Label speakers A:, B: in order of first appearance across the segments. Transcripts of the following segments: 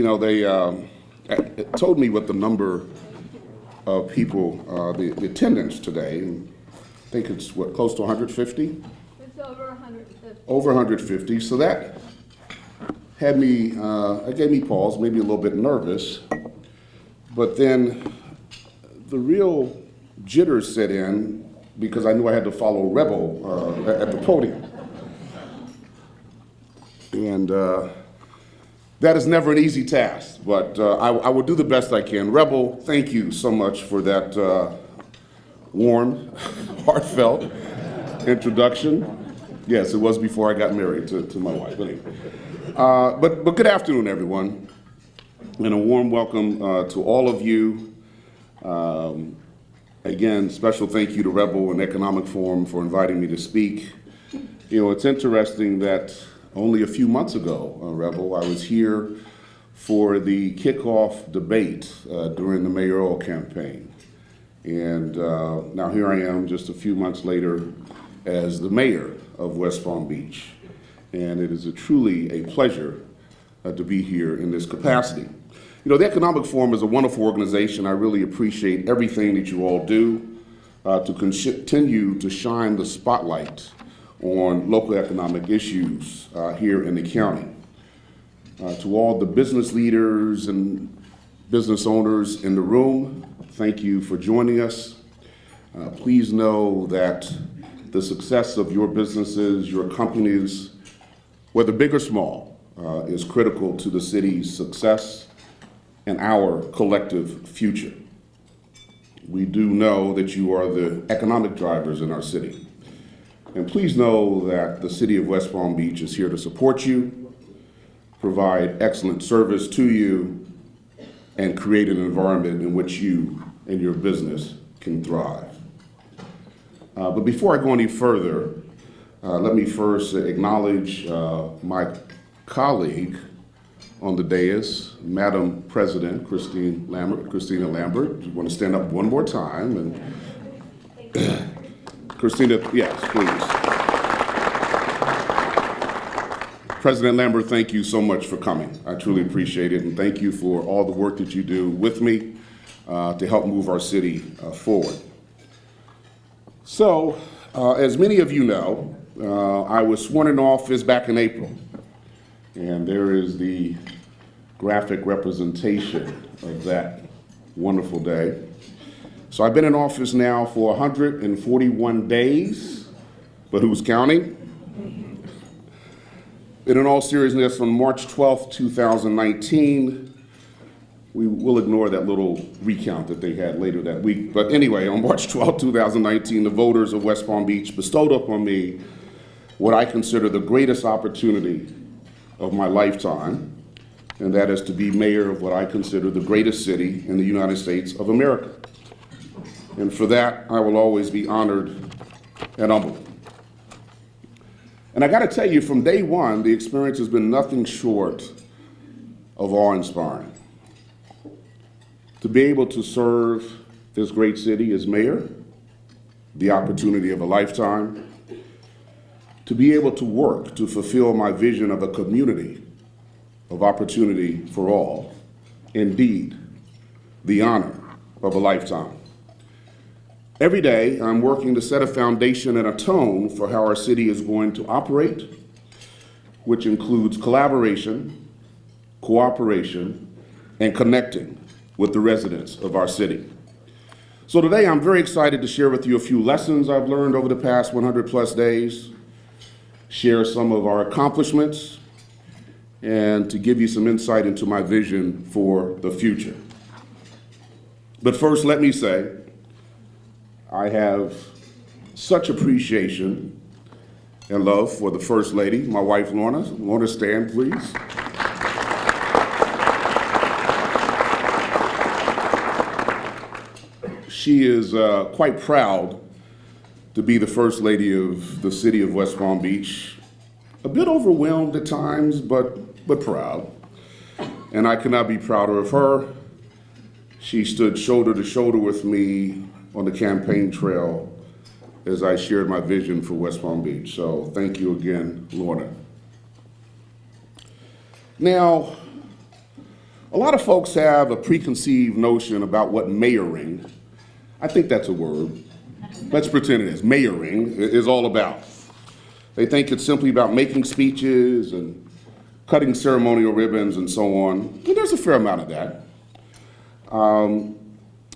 A: they told me what the number of people, the attendance today. I think it's close to 150?
B: It's over 150.
A: Over 150. So that had me, it gave me pause, maybe a little bit nervous. But then the real jitters set in because I knew I had to follow Rebel at the podium. And that is never an easy task, but I will do the best I can. Rebel, thank you so much for that warm, heartfelt introduction. Yes, it was before I got married to my wife. But, anyway. But good afternoon, everyone, and a warm welcome to all of you. Again, special thank you to Rebel and Economic Forum for inviting me to speak. It's interesting that only a few months ago, Rebel, I was here for the kickoff debate during the mayoral campaign. And now here I am just a few months later as the mayor of West Palm Beach. And it is truly a pleasure to be here in this capacity. The Economic Forum is a wonderful organization. I really appreciate everything that you all do to continue to shine the spotlight on local economic issues here in the county. To all the business leaders and business owners in the room, thank you for joining us. Please know that the success of your businesses, your companies, whether big or small, is critical to the city's success and our collective future. We do know that you are the economic drivers in our city. And please know that the city of West Palm Beach is here to support you, provide excellent service to you, and create an environment in which you and your business can thrive. But before I go any further, let me first acknowledge my colleague on the dais, Madam President Christina Lambert. You want to stand up one more time? And Christina, yes, please. President Lambert, thank you so much for coming. I truly appreciate it, and thank you for all the work that you do with me to help move our city forward. So, as many of you know, I was sworn in office back in April, and there is the graphic representation of that wonderful day. So I've been in office now for 141 days, but who's counting? And in all seriousness, on March 12th, 2019, we will ignore that little recount that they had later that week. But anyway, on March 12th, 2019, the voters of West Palm Beach bestowed upon me what I consider the greatest opportunity of my lifetime, and that is to be mayor of what I consider the greatest city in the United States of America. And for that, I will always be honored and humbled. And I gotta tell you, from day one, the experience has been nothing short of awe-inspiring. To be able to serve this great city as mayor, the opportunity of a lifetime, to be able to work to fulfill my vision of a community of opportunity for all, indeed, the honor of a lifetime. Every day, I'm working to set a foundation and a tone for how our city is going to operate, which includes collaboration, cooperation, and connecting with the residents of our city. So today, I'm very excited to share with you a few lessons I've learned over the past 100 plus days, share some of our accomplishments, and to give you some insight into my vision for the future. But first, let me say, I have such appreciation and love for the First Lady, my wife, Lorna. Lorna, stand, please. She is quite proud to be the First Lady of the city of West Palm Beach. A bit overwhelmed at times, but proud. And I could not be prouder of her. She stood shoulder to shoulder with me on the campaign trail as I shared my vision for West Palm Beach. So thank you again, Lorna. Now, A lot of folks have a preconceived notion about what mayoring, I think that's a word, let's pretend it is, mayoring is all about. They think it's simply about making speeches and cutting ceremonial ribbons and so on. And there's a fair amount of that.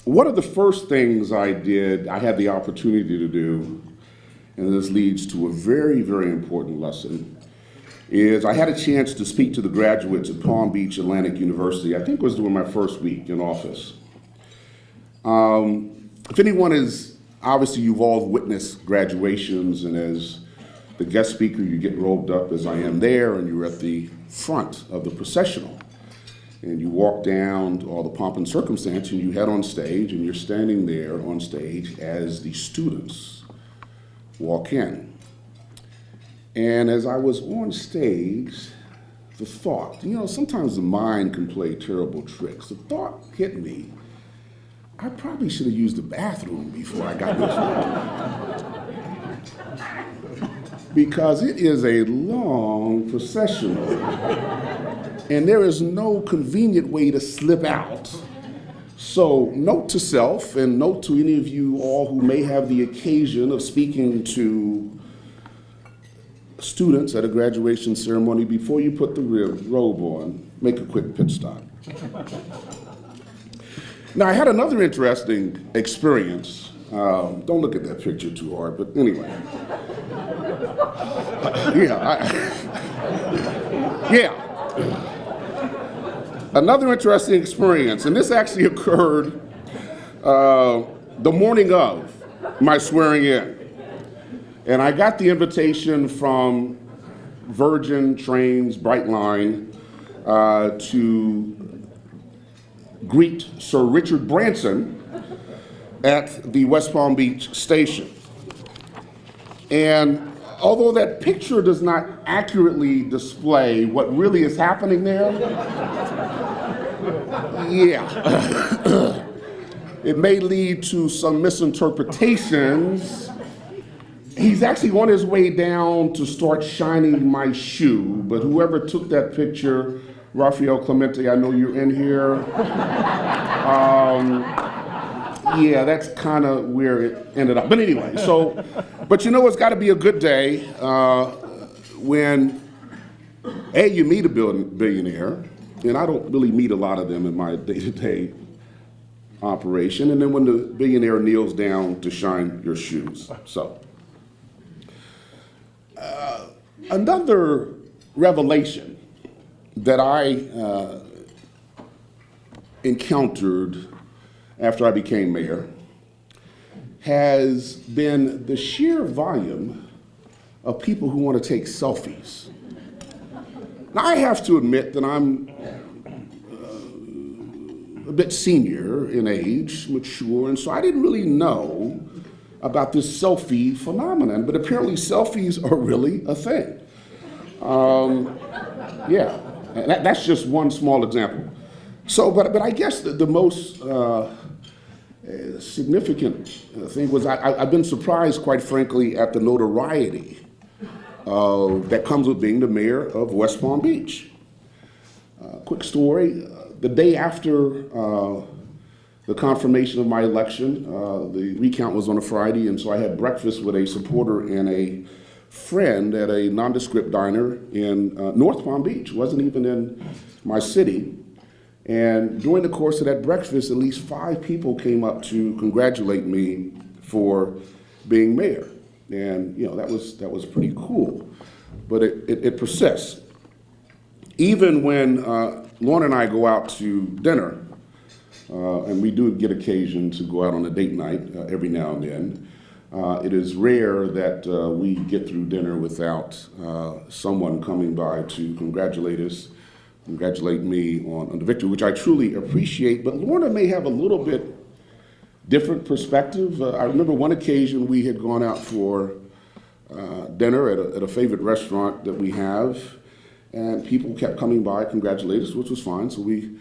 A: One of the first things I had the opportunity to do, and this leads to a very, very important lesson, is I had a chance to speak to the graduates at Palm Beach Atlantic University. I think it was during my first week in office. If anyone is, obviously you've all witnessed graduations, and as the guest speaker, you get robed up as I am there, and you're at the front of the processional. And you walk down to all the pomp and circumstance, and you head on stage, and you're standing there on stage as the students walk in. And as I was on stage, the thought, sometimes the mind can play terrible tricks. The thought hit me, I probably should have used the bathroom before I got this one. Because it is a long processional, and there is no convenient way to slip out. So note to self, and note to any of you all who may have the occasion of speaking to students at a graduation ceremony, before you put the robe on, make a quick pit stop. Now, I had another interesting experience. Don't look at that picture too hard, but anyway. Another interesting experience, and this actually occurred the morning of my swearing in. And I got the invitation from Virgin Trains Brightline to greet Sir Richard Branson at the West Palm Beach station. And although that picture does not accurately display what really is happening there, it may lead to some misinterpretations. He's actually on his way down to start shining my shoe, but whoever took that picture, Rafael Clemente, I know you're in here. That's kind of where it ended up. But anyway, but it's got to be a good day when, A, you meet a billionaire, and I don't really meet a lot of them in my day-to-day operation, and then when the billionaire kneels down to shine your shoes. So, another revelation that I encountered after I became mayor has been the sheer volume of people who want to take selfies. Now, I have to admit that I'm a bit senior in age, mature, and so I didn't really know about this selfie phenomenon, but apparently selfies are really a thing. That's just one small example. So, but I guess the most significant thing was I've been surprised, quite frankly, at the notoriety that comes with being the mayor of West Palm Beach. Quick story, the day after the confirmation of my election, the recount was on a Friday, and so I had breakfast with a supporter and a friend at a nondescript diner in North Palm Beach. It wasn't even in my city. And during the course of that breakfast, at least 5 people came up to congratulate me for being mayor. And that was pretty cool, but it persists. Even when Lorna and I go out to dinner, and we do get occasion to go out on a date night every now and then, it is rare that we get through dinner without someone coming by to congratulate me on the victory, which I truly appreciate. But Lorna may have a little bit different perspective. I remember one occasion we had gone out for dinner at a favorite restaurant that we have, and people kept coming by, congratulate us, which was fine. So we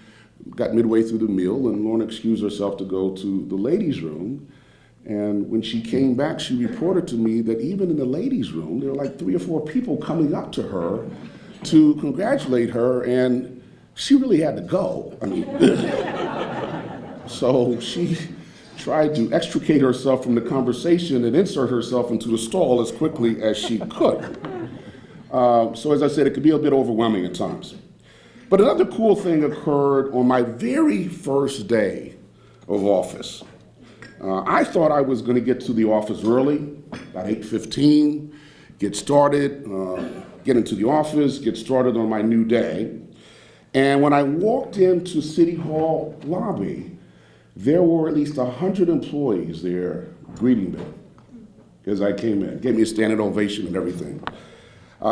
A: got midway through the meal, and Lorna excused herself to go to the ladies' room. And when she came back, she reported to me that even in the ladies' room, there were like 3 or 4 people coming up to her to congratulate her, and she really had to go. I mean, so she tried to extricate herself from the conversation and insert herself into the stall as quickly as she could. So as I said, it could be a bit overwhelming at times. But another cool thing occurred on my very first day of office. I thought I was going to get to the office early, about 8:15, get started, get into the office, get started on my new day. And when I walked into City Hall lobby, there were at least 100 employees there greeting me as I came in, gave me a standing ovation and everything.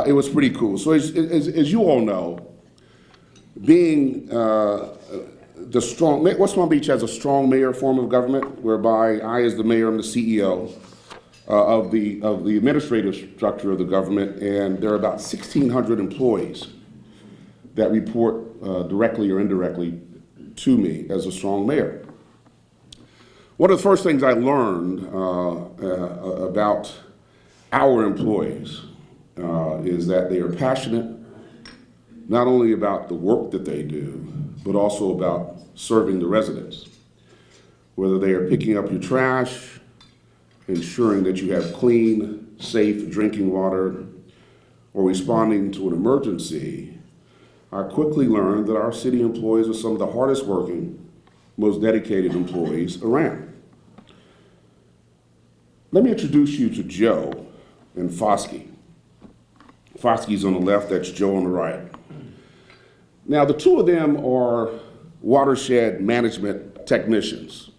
A: It was pretty cool. So as you all know, being West Palm Beach has a strong mayor form of government, whereby I, as the mayor, am the CEO of the administrative structure of the government, and there are about 1,600 employees that report directly or indirectly to me as a strong mayor. One of the first things I learned about our employees is that they are passionate not only about the work that they do, but also about serving the residents. Whether they are picking up your trash, ensuring that you have clean, safe drinking water, or responding to an emergency, I quickly learned that our city employees are some of the hardest working, most dedicated employees around. Let me introduce you to Joe and Foskey. Foskey's on the left, that's Joe on the right. Now, the two of them are watershed management technicians.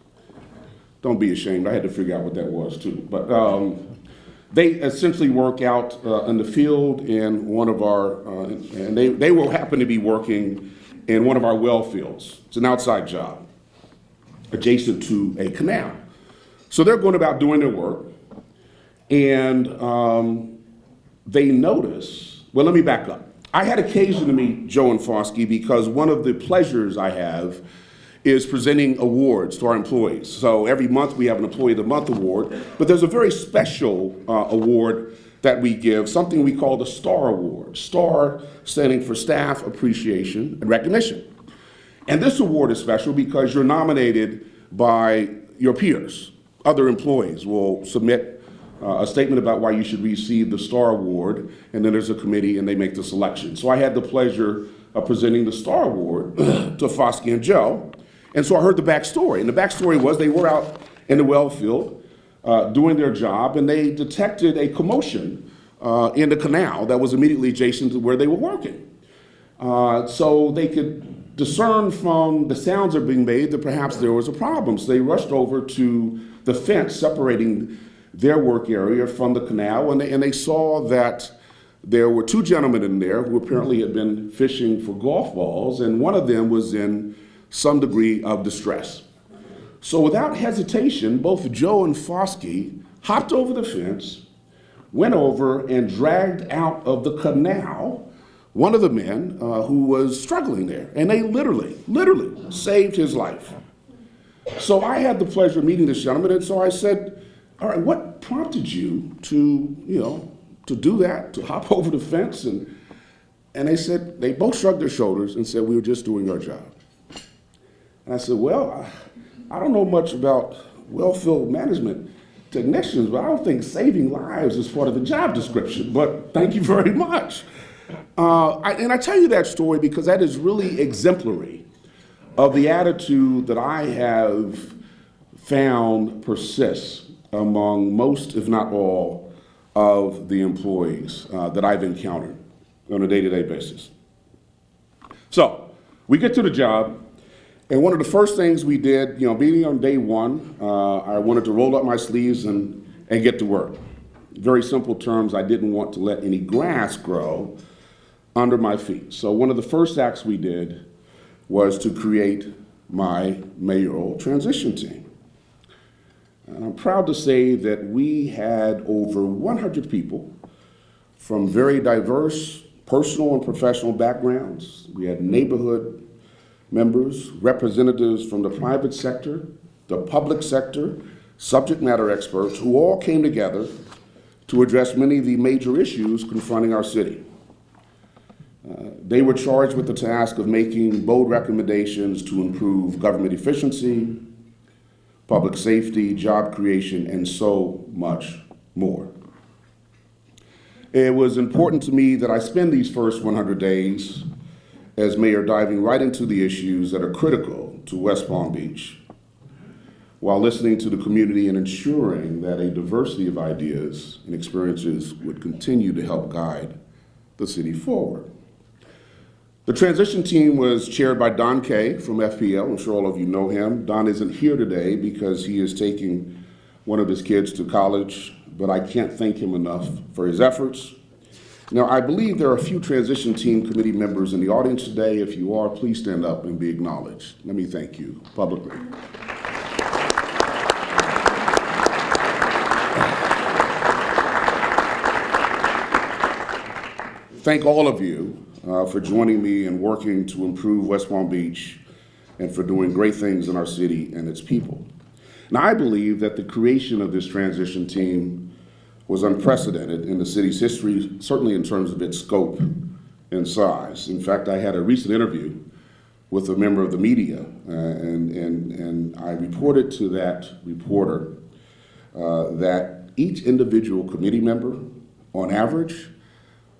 A: Don't be ashamed, I had to figure out what that was too. But they essentially work out in the field in one of our, and they will happen to be working in one of our well fields. It's an outside job, adjacent to a canal. So they're going about doing their work, and they notice, well, let me back up. I had occasion to meet Joe and Foskey because one of the pleasures I have is presenting awards to our employees. So every month we have an Employee of the Month award, but there's a very special award that we give, something we call the STAR Award. STAR standing for Staff Appreciation and Recognition. And this award is special because you're nominated by your peers. Other employees will submit a statement about why you should receive the STAR Award, and then there's a committee and they make the selection. So I had the pleasure of presenting the STAR Award to Foskey and Joe, and so I heard the backstory. And the backstory was they were out in the well field doing their job, and they detected a commotion in the canal that was immediately adjacent to where they were working. So they could discern from the sounds that were being made that perhaps there was a problem. So they rushed over to the fence separating their work area from the canal, and they saw that there were two gentlemen in there who apparently had been fishing for golf balls, and one of them was in some degree of distress. So without hesitation, both Joe and Foskey hopped over the fence, went over and dragged out of the canal one of the men who was struggling there, and they literally saved his life. So I had the pleasure of meeting this gentleman, and so I said, all right, what prompted you to do that, to hop over the fence? And they both shrugged their shoulders and said, we were just doing our job. And I said, well, I don't know much about well field management technicians, but I don't think saving lives is part of the job description, but thank you very much. And I tell you that story because that is really exemplary of the attitude that I have found persists among most, if not all, of the employees that I've encountered on a day-to-day basis. So we get to the job, and one of the first things we did, being on day one, I wanted to roll up my sleeves and get to work. Very simple terms, I didn't want to let any grass grow under my feet. So one of the first acts we did was to create my mayoral transition team. And I'm proud to say that we had over 100 people from very diverse personal and professional backgrounds. We had neighborhood members, representatives from the private sector, the public sector, subject matter experts, who all came together to address many of the major issues confronting our city. They were charged with the task of making bold recommendations to improve government efficiency, public safety, job creation, and so much more. It was important to me that I spend these first 100 days as mayor diving right into the issues that are critical to West Palm Beach, while listening to the community and ensuring that a diversity of ideas and experiences would continue to help guide the city forward. The transition team was chaired by Don Kay from FPL. I'm sure all of you know him. Don isn't here today because he is taking one of his kids to college, but I can't thank him enough for his efforts. Now, I believe there are a few transition team committee members in the audience today. If you are, please stand up and be acknowledged. Let me thank you publicly. Thank all of you for joining me in working to improve West Palm Beach and for doing great things in our city and its people. Now, I believe that the creation of this transition team was unprecedented in the city's history, certainly in terms of its scope and size. In fact, I had a recent interview with a member of the media, and I reported to that reporter that each individual committee member, on average,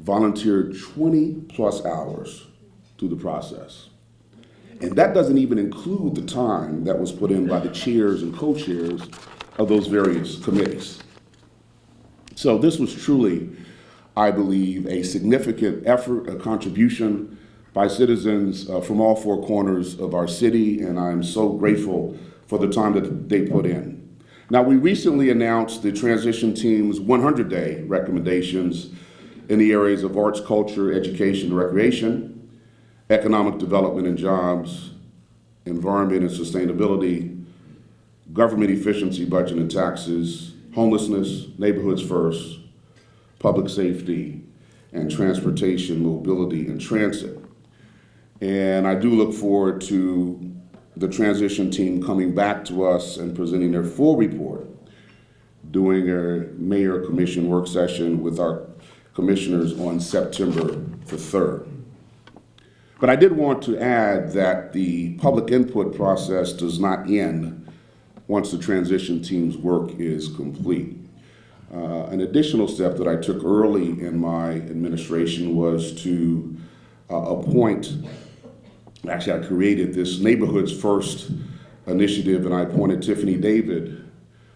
A: volunteered 20+ hours through the process. And that doesn't even include the time that was put in by the chairs and co-chairs of those various committees. So this was truly, I believe, a significant effort, a contribution by citizens from all four corners of our city, and I'm so grateful for the time that they put in. Now, we recently announced the transition team's 100-day recommendations in the areas of arts, culture, education, and recreation, economic development and jobs, environment and sustainability, government efficiency, budget and taxes, homelessness, neighborhoods first, public safety, and transportation, mobility, and transit. And I do look forward to the transition team coming back to us and presenting their full report, doing a mayor commission work session with our commissioners on September the 3rd. But I did want to add that the public input process does not end once the transition team's work is complete. An additional step that I took early in my administration was to I created this Neighborhoods First initiative, and I appointed Tiffany David,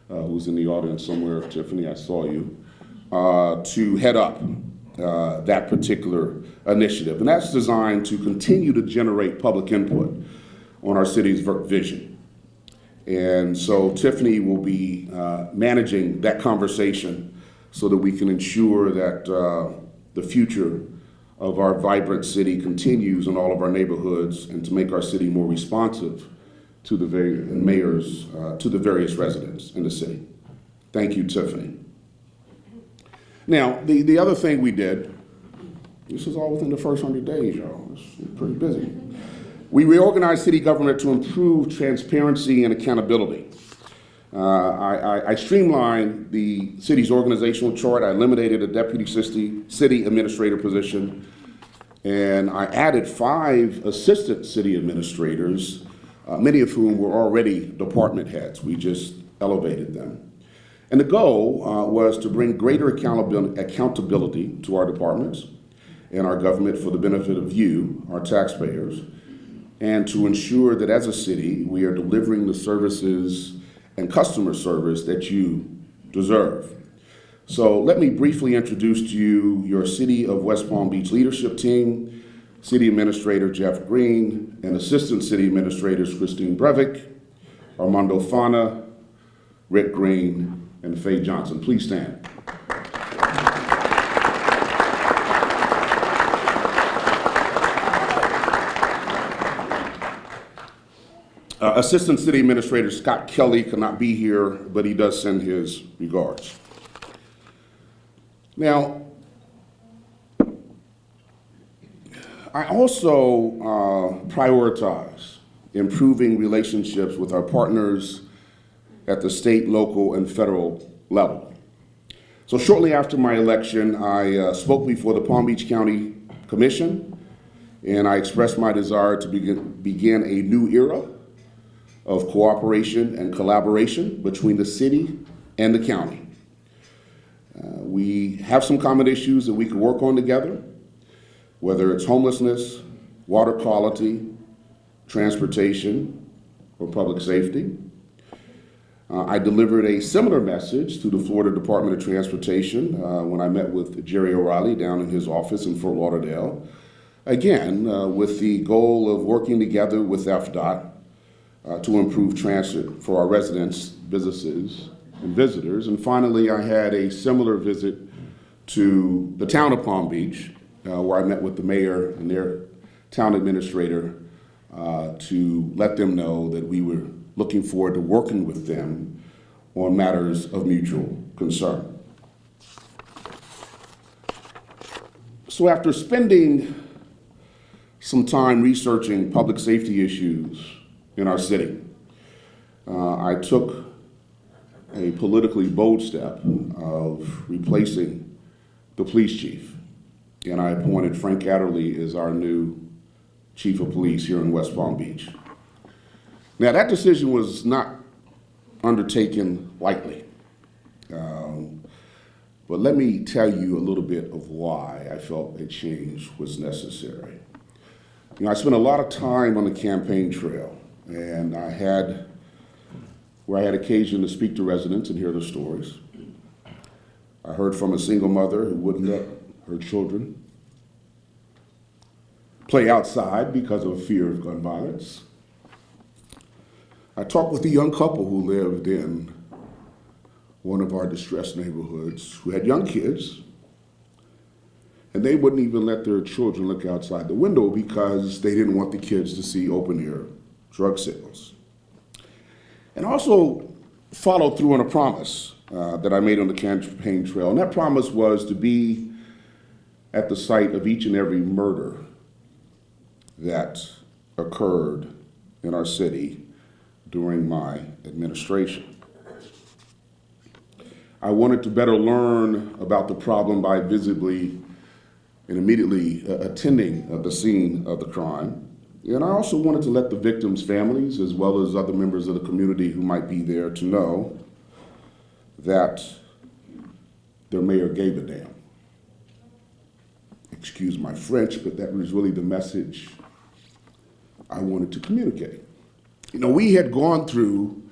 A: who's in the audience somewhere. Tiffany, I saw you, to head up that particular initiative. And that's designed to continue to generate public input on our city's vision. And so Tiffany will be managing that conversation so that we can ensure that the future of our vibrant city continues in all of our neighborhoods and to make our city more responsive to the various residents in the city. Thank you, Tiffany. Now, the other thing we did, this is all within the first 100 days, y'all. It's pretty busy. We reorganized city government to improve transparency and accountability. I streamlined the city's organizational chart. I eliminated a deputy city administrator position, and I added 5 assistant city administrators, many of whom were already department heads. We just elevated them. And the goal was to bring greater accountability to our departments and our government for the benefit of you, our taxpayers, and to ensure that as a city, we are delivering the services and customer service that you deserve. So let me briefly introduce to you your City of West Palm Beach leadership team, City Administrator Jeff Green, and Assistant City Administrators Christine Breivik, Armando Fana, Rick Green, and Faye Johnson. Please stand. Assistant City Administrator Scott Kelly cannot be here, but he does send his regards. Now, I also prioritize improving relationships with our partners at the state, local, and federal level. So shortly after my election, I spoke before the Palm Beach County Commission and I expressed my desire to begin a new era of cooperation and collaboration between the city and the county. We have some common issues that we can work on together, whether it's homelessness, water quality, transportation, or public safety. I delivered a similar message to the Florida Department of Transportation when I met with Jerry O'Reilly down in his office in Fort Lauderdale, again, with the goal of working together with FDOT to improve transit for our residents, businesses, and visitors. And finally, I had a similar visit to the town of Palm Beach, where I met with the mayor and their town administrator to let them know that we were looking forward to working with them on matters of mutual concern. So after spending some time researching public safety issues in our city, I took a politically bold step of replacing the police chief, and I appointed Frank Adderley as our new chief of police here in West Palm Beach. Now, that decision was not undertaken lightly, but let me tell you a little bit of why I felt a change was necessary. You know, I spent a lot of time on the campaign trail, and I had occasion to speak to residents and hear their stories. I heard from a single mother who wouldn't let her children play outside because of fear of gun violence. I talked with a young couple who lived in one of our distressed neighborhoods who had young kids, and they wouldn't even let their children look outside the window because they didn't want the kids to see open-air drug sales. And also followed through on a promise that I made on the campaign trail, and that promise was to be at the site of each and every murder that occurred in our city during my administration. I wanted to better learn about the problem by visibly and immediately attending the scene of the crime. And I also wanted to let the victims' families, as well as other members of the community who might be there, to know that their mayor gave a damn. Excuse my French, but that was really the message I wanted to communicate. You know, we had gone through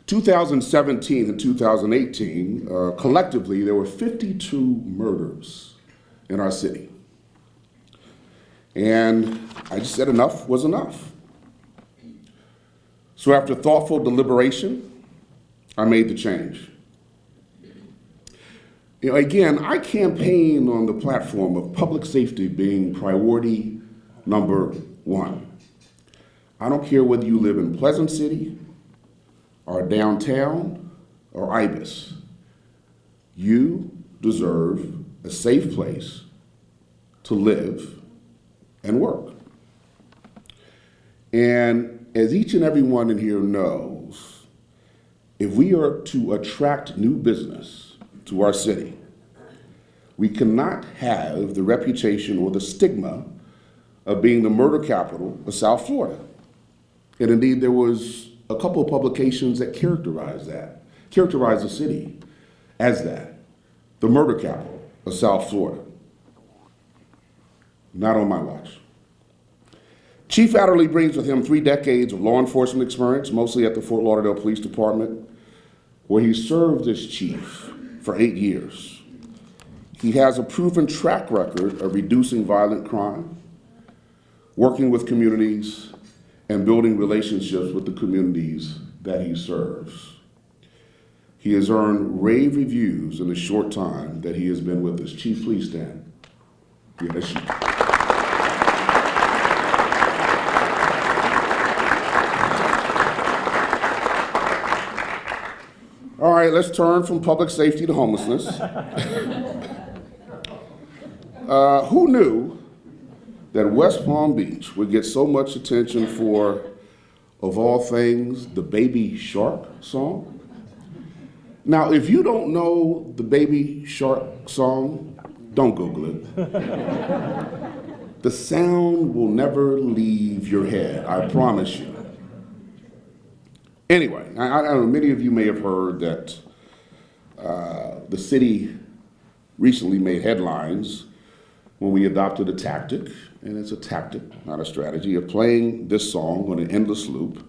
A: 2017 and 2018, collectively, there were 52 murders in our city. And I just said enough was enough. So after thoughtful deliberation, I made the change. You know, again, I campaign on the platform of public safety being priority number one. I don't care whether you live in Pleasant City or downtown or Ibis. You deserve a safe place to live and work. And as each and every one in here knows, if we are to attract new business to our city, we cannot have the reputation or the stigma of being the murder capital of South Florida. And indeed, there was a couple of publications that characterized the city as that, the murder capital of South Florida. Not on my watch. Chief Adderley brings with him 3 decades of law enforcement experience, mostly at the Fort Lauderdale Police Department, where he served as chief for 8 years. He has a proven track record of reducing violent crime, working with communities, and building relationships with the communities that he serves. He has earned rave reviews in the short time that he has been with us. Chief, please stand. Yes. All right, let's turn from public safety to homelessness. Who knew that West Palm Beach would get so much attention for, of all things, the Baby Shark song? Now, if you don't know the Baby Shark song, don't Google it. The sound will never leave your head, I promise you. Anyway, I know many of you may have heard that the city recently made headlines when we adopted a tactic, and it's a tactic, not a strategy, of playing this song on an endless loop,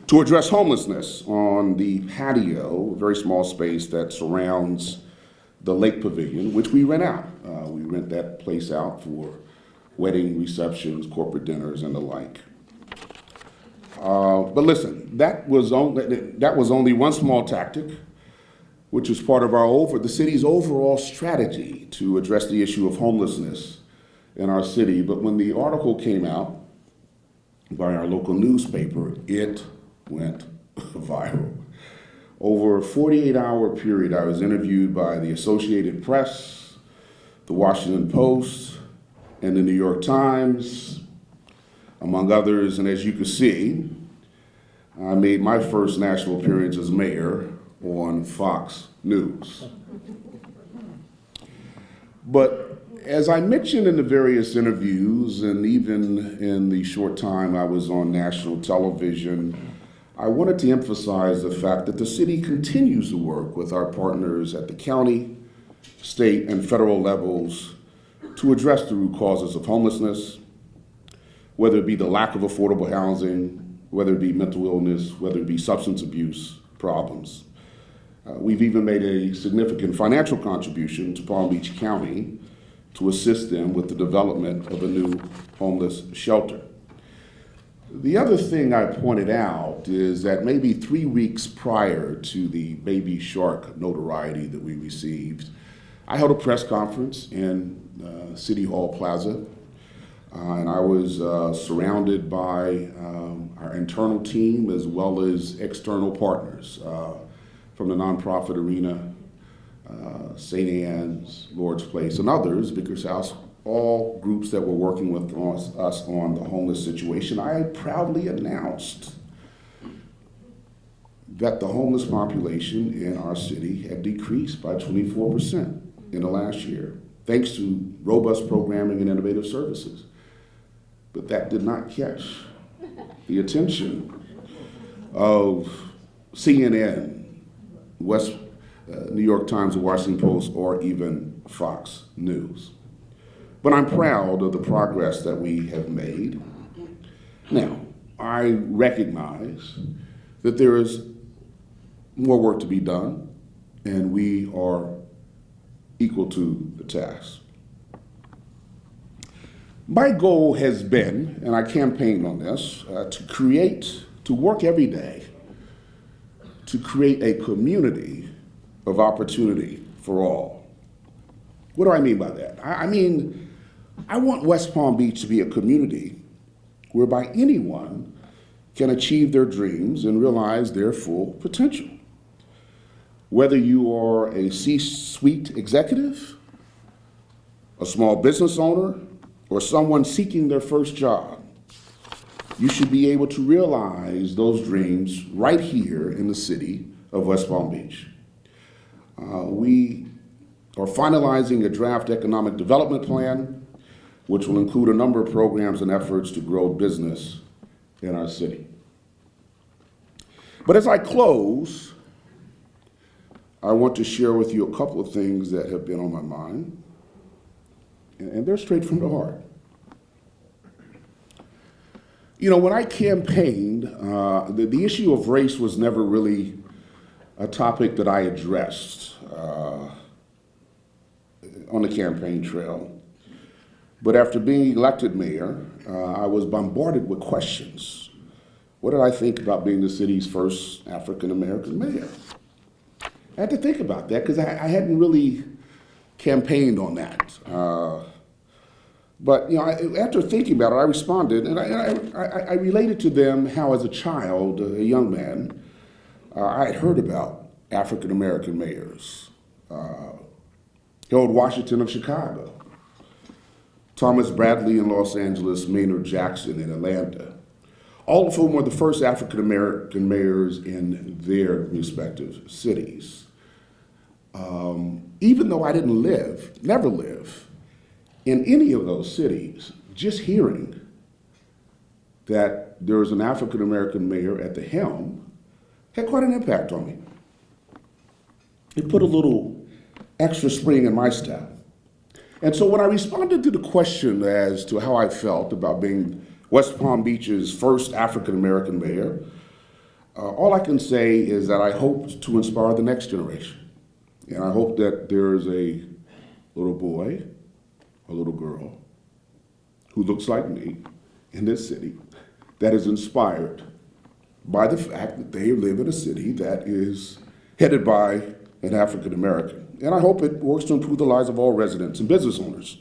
A: to address homelessness on the patio, a very small space that surrounds the Lake Pavilion, which we rent out. We rent that place out for wedding receptions, corporate dinners, and the like. But listen, that was only one small tactic, which is part of the city's overall strategy to address the issue of homelessness in our city. But when the article came out by our local newspaper, it went viral. Over a 48-hour period, I was interviewed by the Associated Press, the Washington Post, and the New York Times, among others. And as you can see, I made my first national appearance as mayor on Fox News. But as I mentioned in the various interviews, and even in the short time I was on national television, I wanted to emphasize the fact that the city continues to work with our partners at the county, state, and federal levels to address the root causes of homelessness, whether it be the lack of affordable housing, whether it be mental illness, whether it be substance abuse problems. We've even made a significant financial contribution to Palm Beach County to assist them with the development of a new homeless shelter. The other thing I pointed out is that maybe 3 weeks prior to the Baby Shark notoriety that we received, I held a press conference in City Hall Plaza, and I was surrounded by our internal team as well as external partners from the nonprofit arena, St. Anne's, Lord's Place, and others, Vickers House, all groups that were working with us on the homeless situation. I proudly announced that the homeless population in our city had decreased by 24% in the last year, thanks to robust programming and innovative services. But that did not catch the attention of CNN, New York Times, the Washington Post, or even Fox News. But I'm proud of the progress that we have made. Now, I recognize that there is more work to be done, and we are equal to the task. My goal has been, and I campaigned on this, to work every day to create a community of opportunity for all. What do I mean by that? I want West Palm Beach to be a community whereby anyone can achieve their dreams and realize their full potential. Whether you are a C-suite executive, a small business owner, or someone seeking their first job, you should be able to realize those dreams right here in the city of West Palm Beach. We are finalizing a draft economic development plan, which will include a number of programs and efforts to grow business in our city. But as I close, I want to share with you a couple of things that have been on my mind, and they're straight from the heart. You know, when I campaigned, the issue of race was never really a topic that I addressed on the campaign trail. But after being elected mayor, I was bombarded with questions. What did I think about being the city's first African-American mayor? I had to think about that because I hadn't really campaigned on that. But you know, after thinking about it, I responded, and I related to them how, as a child, a young man, I had heard about African-American mayors. Harold Washington of Chicago, Thomas Bradley in Los Angeles, Maynard Jackson in Atlanta, all of whom were the first African-American mayors in their respective cities. even though I didn't never live in any of those cities, just hearing that there was an African-American mayor at the helm had quite an impact on me. It put a little extra spring in my step. And so when I responded to the question as to how I felt about being West Palm Beach's first African-American mayor, all I can say is that I hope to inspire the next generation. And I hope that there's a little boy, a little girl, who looks like me in this city that is inspired by the fact that they live in a city that is headed by an African American. And I hope it works to improve the lives of all residents and business owners.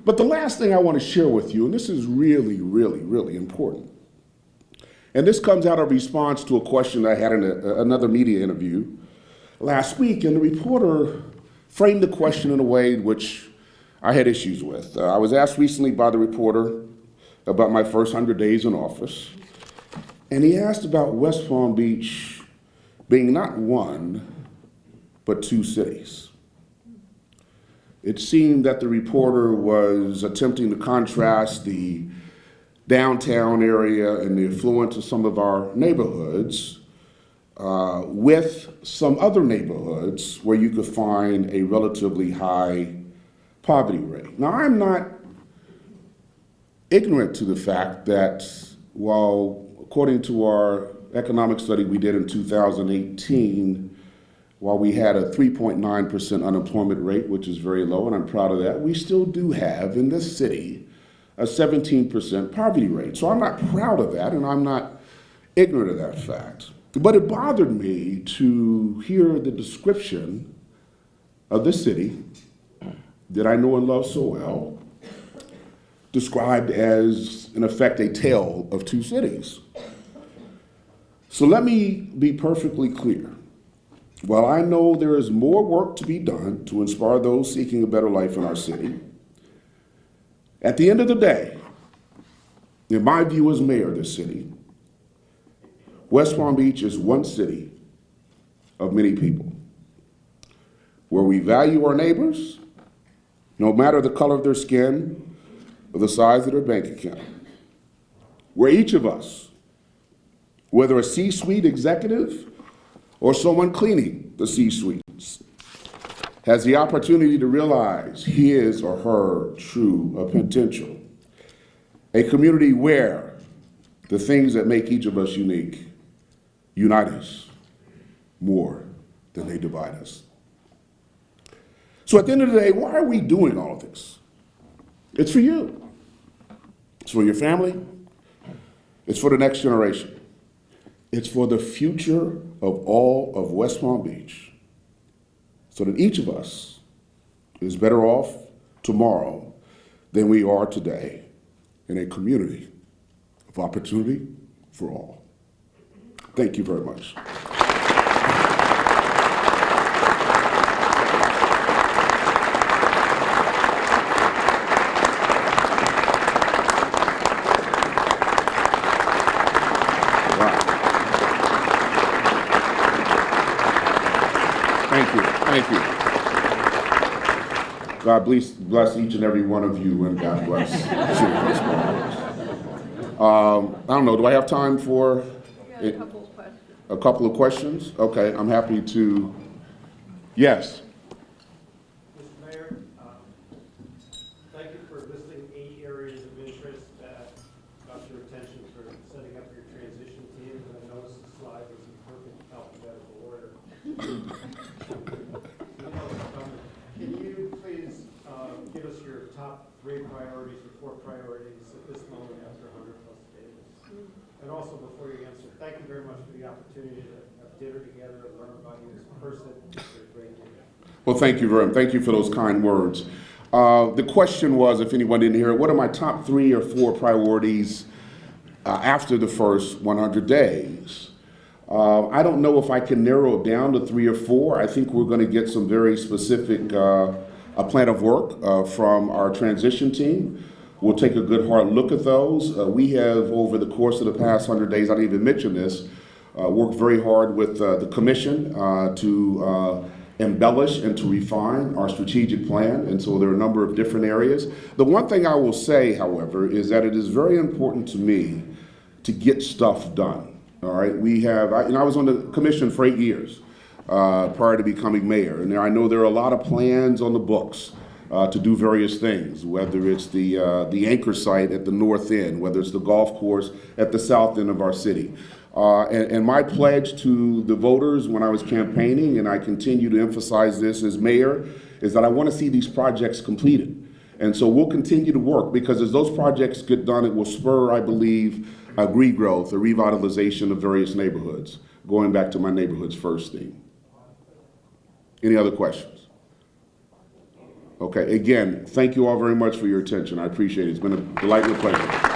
A: But the last thing I want to share with you, and this is really, really, really important, and this comes out of response to a question I had in another media interview last week, and the reporter framed the question in a way which I had issues with. I was asked recently by the reporter about my first 100 days in office, and he asked about West Palm Beach being not one, but two cities. It seemed that the reporter was attempting to contrast the downtown area and the affluence of some of our neighborhoods with some other neighborhoods where you could find a relatively high poverty rate. Now, I'm not ignorant to the fact that while, according to our economic study we did in 2018, while we had a 3.9% unemployment rate, which is very low, and I'm proud of that, we still do have in this city a 17% poverty rate. So I'm not proud of that, and I'm not ignorant of that fact. But it bothered me to hear the description of this city that I know and love so well, described as, in effect, a tale of two cities. So let me be perfectly clear. While I know there is more work to be done to inspire those seeking a better life in our city, at the end of the day, in my view as mayor of this city, West Palm Beach is one city of many people, where we value our neighbors, no matter the color of their skin or the size of their bank account, where each of us, whether a C-suite executive or someone cleaning the C-suites, has the opportunity to realize his or her true potential. A community where the things that make each of us unique unite us more than they divide us. So at the end of the day, why are we doing all of this? It's for you. It's for your family. It's for the next generation. It's for the future of all of West Palm Beach, so that each of us is better off tomorrow than we are today in a community of opportunity for all. Thank you very much. Thank you. God bless each and every one of you, and God bless I don't know, do I have time for
B: We got a couple of questions.
A: a couple of questions? Okay, I'm happy to. Yes.
C: Mr. Mayor, thank you for listing 8 areas of interest that got your attention for setting up your transition team. And I noticed the slide was in perfect alphabetical order. Can you please give us your top 3 priorities or 4 priorities at this moment after 100+ days? And also, before you answer, thank you very much for the opportunity to have dinner together and learn about you as a person. You're a great leader.
A: Well, thank you very much. Thank you for those kind words. The question was, if anyone didn't hear it, what are my top 3 or 4 priorities after the first 100 days? I don't know if I can narrow it down to 3 or 4. I think we're going to get some very specific a plan of work from our transition team. We'll take a good hard look at those. We have, over the course of the past 100 days, I didn't even mention this, worked very hard with the commission to embellish and to refine our strategic plan, and so there are a number of different areas. The one thing I will say, however, is that it is very important to me to get stuff done. All right, I was on the commission for 8 years prior to becoming mayor, and I know there are a lot of plans on the books to do various things, whether it's the anchor site at the north end, whether it's the golf course at the south end of our city. And my pledge to the voters when I was campaigning, and I continue to emphasize this as mayor, is that I want to see these projects completed. And so we'll continue to work, because as those projects get done, it will spur, I believe, a regrowth, a revitalization of various neighborhoods, going back to my neighborhoods first theme. Any other questions? Okay, again, thank you all very much for your attention. I appreciate it. It's been a delight and a pleasure.